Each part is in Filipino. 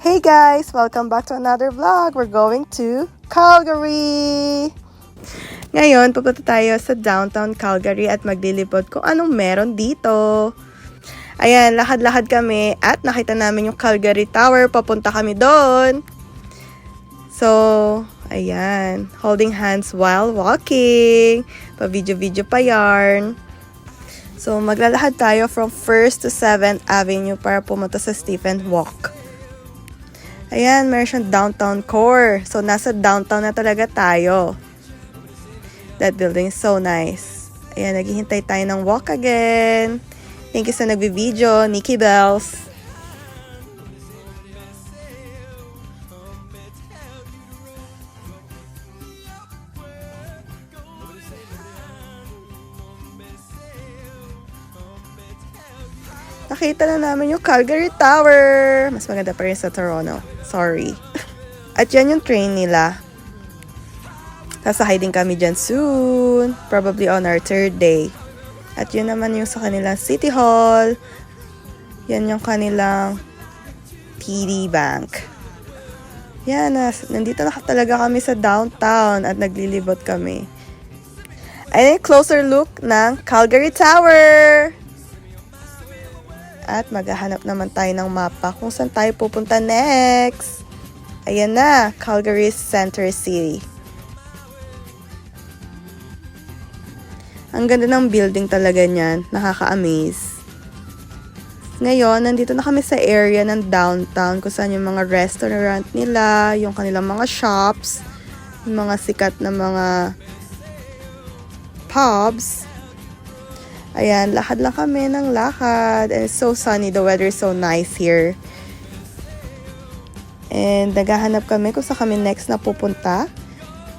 Hey guys! Welcome back to another vlog. We're going to Calgary! Ngayon, pupunta tayo sa downtown Calgary at maglilibot kung anong meron dito. Ayan, lakad-lakad kami at nakita namin yung Calgary Tower. Papunta kami doon. So, ayan. Holding hands while walking. Pa-video-video pa yarn. So, maglalakad tayo from 1st to 7th Avenue para pumunta sa Stephen Walk. Ayan, meron siyang downtown core. So, nasa downtown na talaga tayo. That building is so nice. Ayan, naghihintay tayo ng walk again. Thank you sa nagbi-video, Nikki Bells. Nakita na namin yung Calgary Tower. Mas maganda pa rin sa Toronto. Sorry. At yan yung train nila. Sasakay din kami dyan soon. Probably on our 3rd day. At yun naman yung sa kanilang City Hall. Yan yung kanilang TD Bank. Yan, nandito na talaga kami sa downtown at naglilibot kami. Ayan yung closer look ng Calgary Tower. At maghahanap naman tayo ng mapa kung saan tayo pupunta next. Ayan na, Calgary Center City. Ang ganda ng building talaga niyan, nakaka-amaze. Ngayon, nandito na kami sa area ng downtown kung saan yung mga restaurant nila, yung kanilang mga shops, yung mga sikat na mga pubs. Ayan, lakad lang kami ng lakad. And it's so sunny. The weather is so nice here. And naghahanap kami kung saan kami next na pupunta.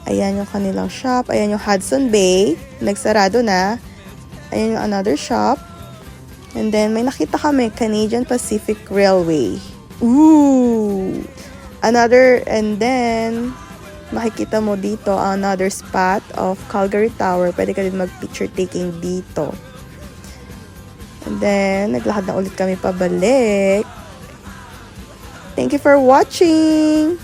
Ayan yung kanilang shop. Ayan yung Hudson Bay. Nagsarado na. Ayan yung another shop. And then may nakita kami, Canadian Pacific Railway. Ooh! And then makikita mo dito another spot of Calgary Tower. Pwede ka din mag-picture taking dito. And then, naglakad na ulit kami pabalik. Thank you for watching!